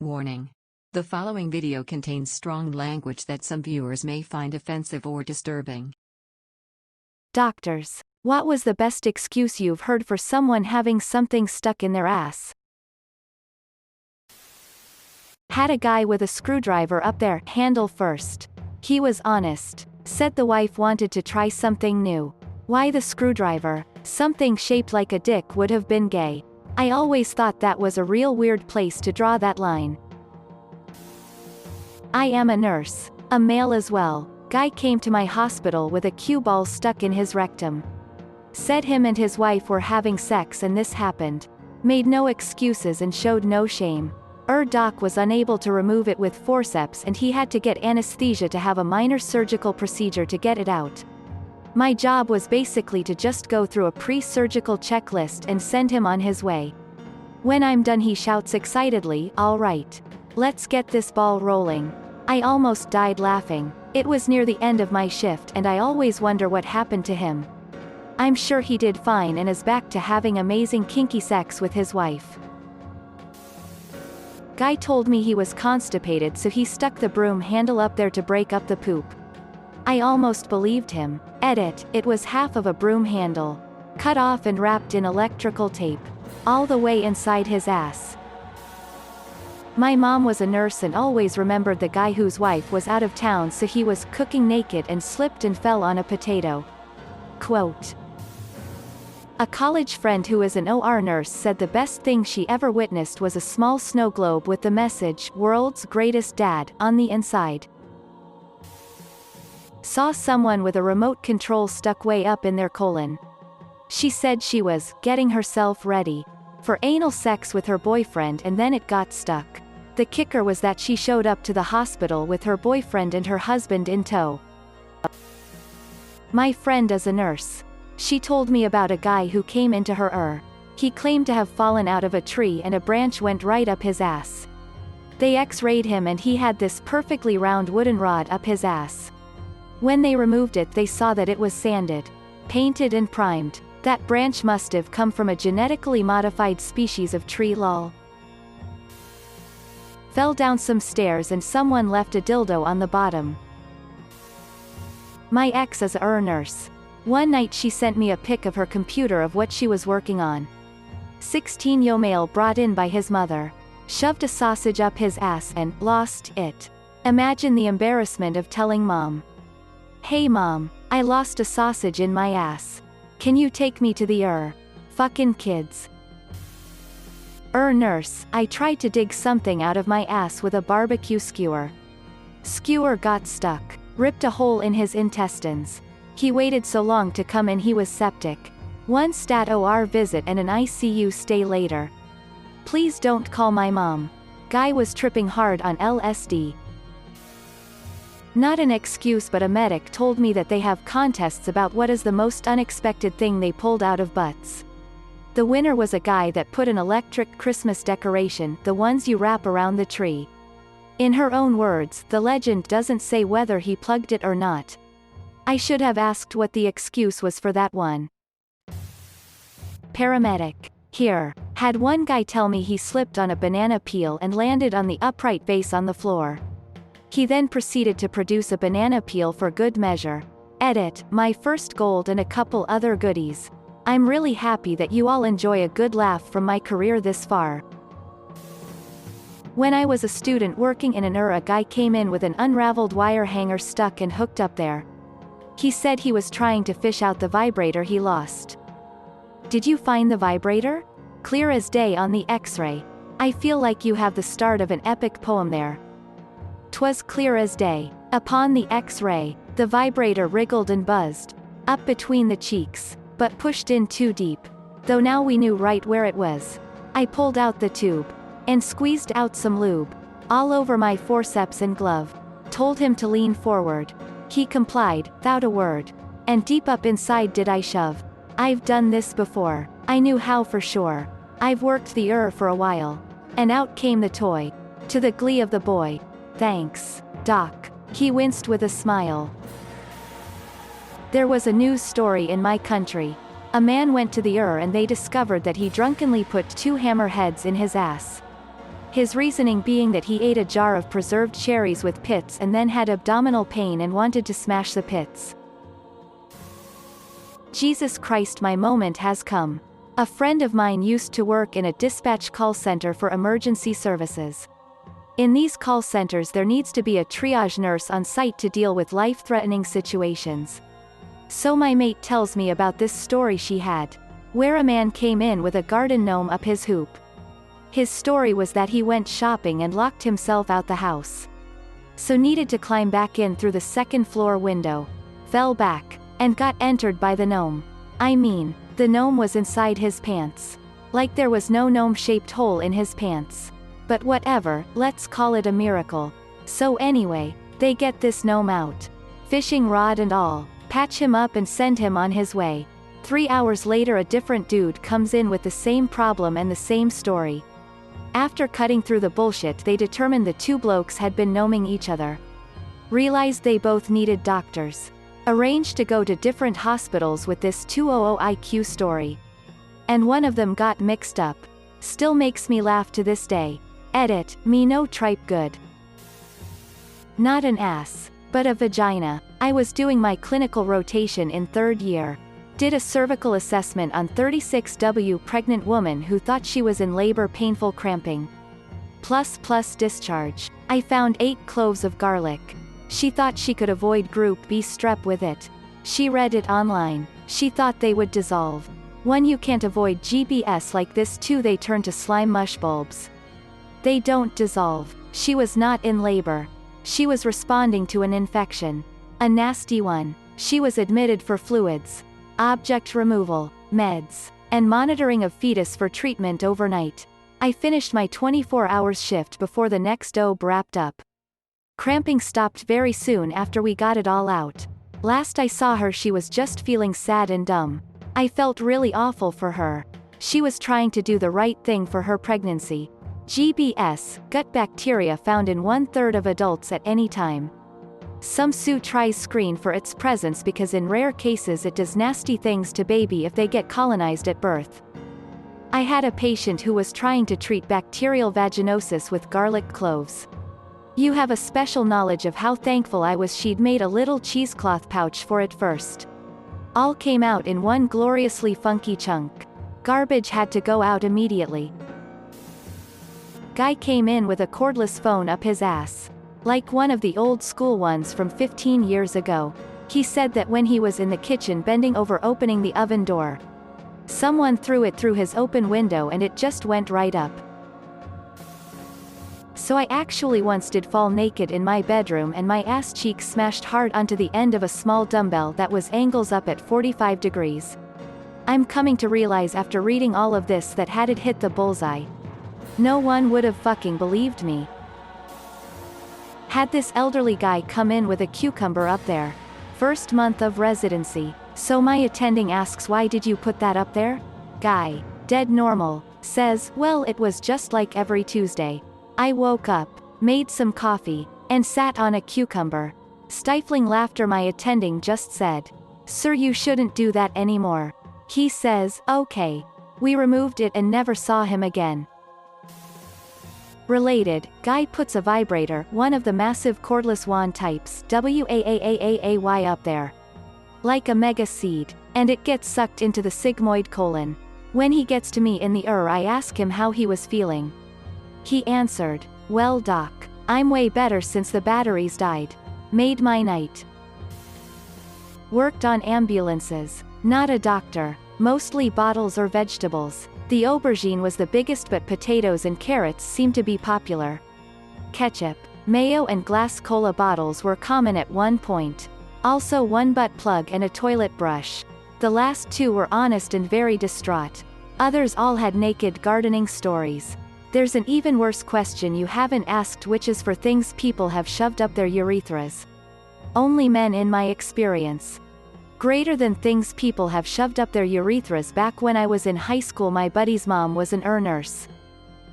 Warning. The following video contains strong language that some viewers may find offensive or disturbing. Doctors. What was the best excuse you've heard for someone having something stuck in their ass? Had a guy with a screwdriver up their handle first. He was honest. Said the wife wanted to try something new. Why the screwdriver? Something shaped like a dick would have been gay. I always thought that was a real weird place to draw that line. I am a nurse. A male as well. Guy came to my hospital with a cue ball stuck in his rectum. Said him and his wife were having sex and this happened. Made no excuses and showed no shame. Doc was unable to remove it with forceps and he had to get anesthesia to have a minor surgical procedure to get it out. My job was basically to just go through a pre-surgical checklist and send him on his way. When I'm done he shouts excitedly, "All right. Let's get this ball rolling." I almost died laughing. It was near the end of my shift and I always wonder what happened to him. I'm sure he did fine and is back to having amazing kinky sex with his wife. Guy told me he was constipated so he stuck the broom handle up there to break up the poop. I almost believed him. Edit, it was half of a broom handle. Cut off and wrapped in electrical tape. All the way inside his ass. My mom was a nurse and always remembered the guy whose wife was out of town so he was cooking naked and slipped and fell on a potato. Quote. A college friend who is an OR nurse said the best thing she ever witnessed was a small snow globe with the message, "World's Greatest Dad," on the inside. Saw someone with a remote control stuck way up in their colon. She said she was getting herself ready for anal sex with her boyfriend and then it got stuck. The kicker was that she showed up to the hospital with her boyfriend and her husband in tow. My friend is a nurse. She told me about a guy who came into her He claimed to have fallen out of a tree and a branch went right up his ass. They x-rayed him and he had this perfectly round wooden rod up his ass. When they removed it they saw that it was sanded, painted and primed. That branch must have come from a genetically modified species of tree lol. Fell down some stairs and someone left a dildo on the bottom. My ex is a nurse. One night she sent me a pic of her computer of what she was working on. 16-year-old male brought in by his mother. Shoved a sausage up his ass and lost it. Imagine the embarrassment of telling mom. "Hey mom, I lost a sausage in my ass. Can you take me to the fucking kids?" Nurse, I tried to dig something out of my ass with a barbecue skewer. Skewer got stuck. Ripped a hole in his intestines. He waited so long to come in he was septic. One stat OR visit and an ICU stay later. Please don't call my mom. Guy was tripping hard on LSD. Not an excuse but a medic told me that they have contests about what is the most unexpected thing they pulled out of butts. The winner was a guy that put an electric Christmas decoration, the ones you wrap around the tree. In her own words, the legend doesn't say whether he plugged it or not. I should have asked what the excuse was for that one. Paramedic. Here. Had one guy tell me he slipped on a banana peel and landed on the upright vase on the floor. He then proceeded to produce a banana peel for good measure. Edit, my first gold and a couple other goodies. I'm really happy that you all enjoy a good laugh from my career this far. When I was a student working in an a guy came in with an unraveled wire hanger stuck and hooked up there. He said he was trying to fish out the vibrator he lost. Did you find the vibrator? Clear as day on the X-ray. I feel like you have the start of an epic poem there. 'Twas clear as day. Upon the X-ray, the vibrator wriggled and buzzed. Up between the cheeks, but pushed in too deep. Though now we knew right where it was. I pulled out the tube. And squeezed out some lube. All over my forceps and glove. Told him to lean forward. He complied, without a word. And deep up inside did I shove. I've done this before. I knew how for sure. I've worked the for a while. And out came the toy. To the glee of the boy. Thanks, Doc. He winced with a smile. There was a news story in my country. A man went to the and they discovered that he drunkenly put 2 hammerheads in his ass. His reasoning being that he ate a jar of preserved cherries with pits and then had abdominal pain and wanted to smash the pits. Jesus Christ, my moment has come. A friend of mine used to work in a dispatch call center for emergency services. In these call centers there needs to be a triage nurse on site to deal with life-threatening situations. So my mate tells me about this story she had, where a man came in with a garden gnome up his hoop. His story was that he went shopping and locked himself out the house. So needed to climb back in through the second floor window, fell back, and got entered by the gnome. I mean, the gnome was inside his pants. Like there was no gnome-shaped hole in his pants. But whatever, let's call it a miracle. So anyway, they get this gnome out. Fishing rod and all, patch him up and send him on his way. 3 hours later a different dude comes in with the same problem and the same story. After cutting through the bullshit they determined the two blokes had been gnoming each other. Realized they both needed doctors. Arranged to go to different hospitals with this 200 IQ story. And one of them got mixed up. Still makes me laugh to this day. Edit, me no tripe good. Not an ass, but a vagina. I was doing my clinical rotation in 3rd year. Did a cervical assessment on 36W pregnant woman who thought she was in labor, painful cramping. Plus discharge. I found 8 cloves of garlic. She thought she could avoid group B strep with it. She read it online. She thought they would dissolve. 1 You can't avoid GBS like this. 2 They turn to slime mush bulbs. They don't dissolve. She was not in labor. She was responding to an infection. A nasty one. She was admitted for fluids, object removal, meds, and monitoring of fetus for treatment overnight. I finished my 24-hour shift before the next OB wrapped up. Cramping stopped very soon after we got it all out. Last I saw her she was just feeling sad and dumb. I felt really awful for her. She was trying to do the right thing for her pregnancy. GBS, gut bacteria found in 1/3 of adults at any time. Some Sue tries screen for its presence because in rare cases it does nasty things to baby if they get colonized at birth. I had a patient who was trying to treat bacterial vaginosis with garlic cloves. You have a special knowledge of how thankful I was she'd made a little cheesecloth pouch for it first. All came out in one gloriously funky chunk. Garbage had to go out immediately. Guy came in with a cordless phone up his ass. Like one of the old school ones from 15 years ago. He said that when he was in the kitchen bending over opening the oven door, someone threw it through his open window and it just went right up. So I actually once did fall naked in my bedroom and my ass cheek smashed hard onto the end of a small dumbbell that was angles up at 45 degrees. I'm coming to realize after reading all of this that had it hit the bullseye, no one would have fucking believed me. Had this elderly guy come in with a cucumber up there. First month of residency. So my attending asks, why did you put that up there? Guy, dead normal, says, well it was just like every Tuesday. I woke up, made some coffee, and sat on a cucumber. Stifling laughter my attending just said, sir you shouldn't do that anymore. He says, okay. We removed it and never saw him again. Related, guy puts a vibrator, one of the massive cordless wand types, WAAAAAY up there. Like a mega seed. And it gets sucked into the sigmoid colon. When he gets to me in the I ask him how he was feeling. He answered, well doc, I'm way better since the batteries died. Made my night. Worked on ambulances. Not a doctor. Mostly bottles or vegetables. The aubergine was the biggest but potatoes and carrots seemed to be popular. Ketchup, mayo and glass cola bottles were common at one point. Also one butt plug and a toilet brush. The last 2 were honest and very distraught. Others all had naked gardening stories. There's an even worse question you haven't asked, which is for things people have shoved up their urethras. Only men in my experience. Greater than things people have shoved up their urethras. Back when I was in high school my buddy's mom was an nurse.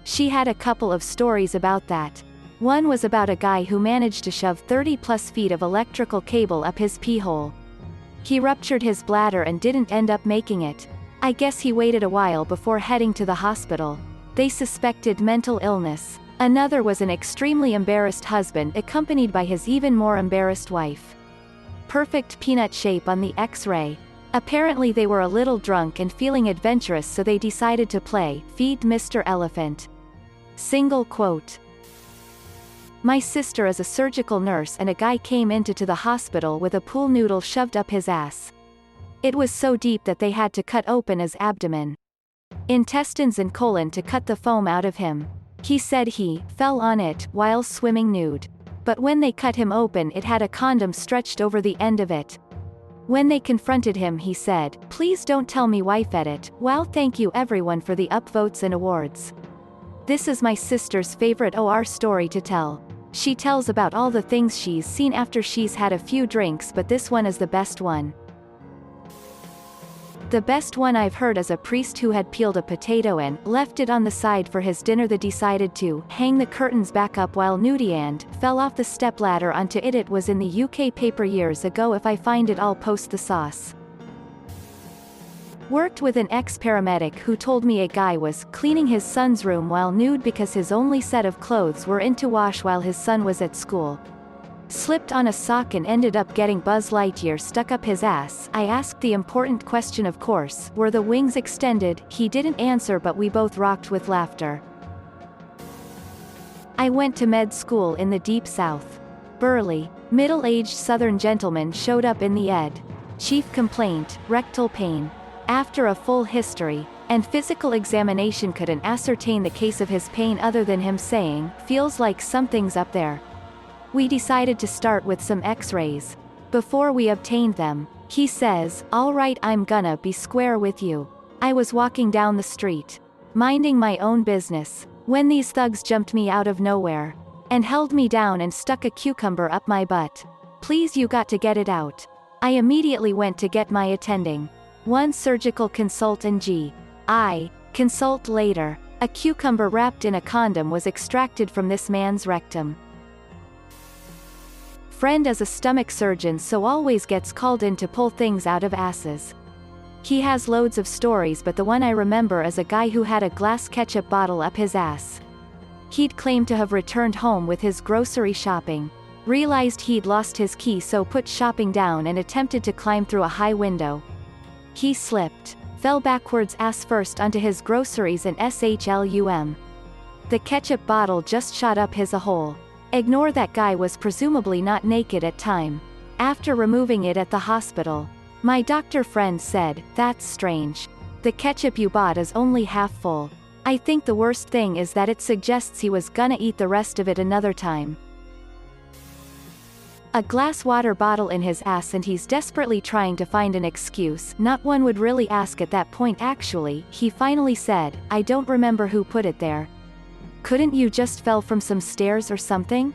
She had a couple of stories about that. One was about a guy who managed to shove 30+ feet of electrical cable up his pee hole. He ruptured his bladder and didn't end up making it. I guess he waited a while before heading to the hospital. They suspected mental illness. Another was an extremely embarrassed husband accompanied by his even more embarrassed wife. Perfect peanut shape on the X-ray. Apparently they were a little drunk and feeling adventurous, so they decided to play Feed Mr. Elephant. Single quote. My sister is a surgical nurse and a guy came into the hospital with a pool noodle shoved up his ass. It was so deep that they had to cut open his abdomen, intestines and colon to cut the foam out of him. He said he fell on it while swimming nude. But when they cut him open, it had a condom stretched over the end of it. When they confronted him, he said, "Please don't tell me wife edit. Wow, thank you everyone for the upvotes and awards." This is my sister's favorite OR story to tell. She tells about all the things she's seen after she's had a few drinks, but this one is the best one. The best one I've heard is a priest who had peeled a potato and left it on the side for his dinner. They decided to hang the curtains back up while nudie and fell off the stepladder onto it. It was in the UK paper years ago. If I find it, I'll post the sauce. Worked with an ex-paramedic who told me a guy was cleaning his son's room while nude because his only set of clothes were in to wash while his son was at school. Slipped on a sock and ended up getting Buzz Lightyear stuck up his ass. I asked the important question, of course, were the wings extended? He didn't answer, but we both rocked with laughter. I went to med school in the deep south. Burly, middle-aged southern gentleman showed up in the ed. Chief complaint, rectal pain. After a full history and physical examination couldn't ascertain the case of his pain other than him saying, "Feels like something's up there." We decided to start with some x-rays. Before we obtained them, he says, "All right, I'm gonna be square with you." I was walking down the street, minding my own business, when these thugs jumped me out of nowhere and held me down and stuck a cucumber up my butt. "Please, you got to get it out." I immediately went to get my attending. One surgical consult and G.I. consult later, a cucumber wrapped in a condom was extracted from this man's rectum. Friend is a stomach surgeon, so always gets called in to pull things out of asses. He has loads of stories, but the one I remember is a guy who had a glass ketchup bottle up his ass. He'd claimed to have returned home with his grocery shopping, realized he'd lost his key, so put shopping down and attempted to climb through a high window. He slipped, fell backwards ass first onto his groceries and SHLUM. The ketchup bottle just shot up his a-hole. Ignore that guy was presumably not naked at time. After removing it at the hospital, my doctor friend said, "That's strange. The ketchup you bought is only half full." I think the worst thing is that it suggests he was gonna eat the rest of it another time. A glass water bottle in his ass and he's desperately trying to find an excuse. Not one would really ask at that point actually. He finally said, "I don't remember who put it there. Couldn't you just fell from some stairs or something?"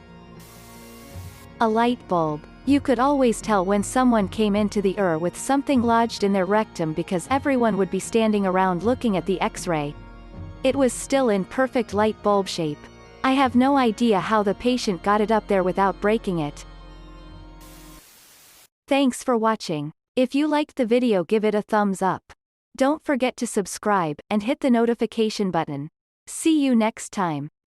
A light bulb. You could always tell when someone came into the ER with something lodged in their rectum because everyone would be standing around looking at the X-ray. It was still in perfect light bulb shape. I have no idea how the patient got it up there without breaking it. Thanks for watching. If you liked the video, give it a thumbs up. Don't forget to subscribe and hit the notification button. See you next time.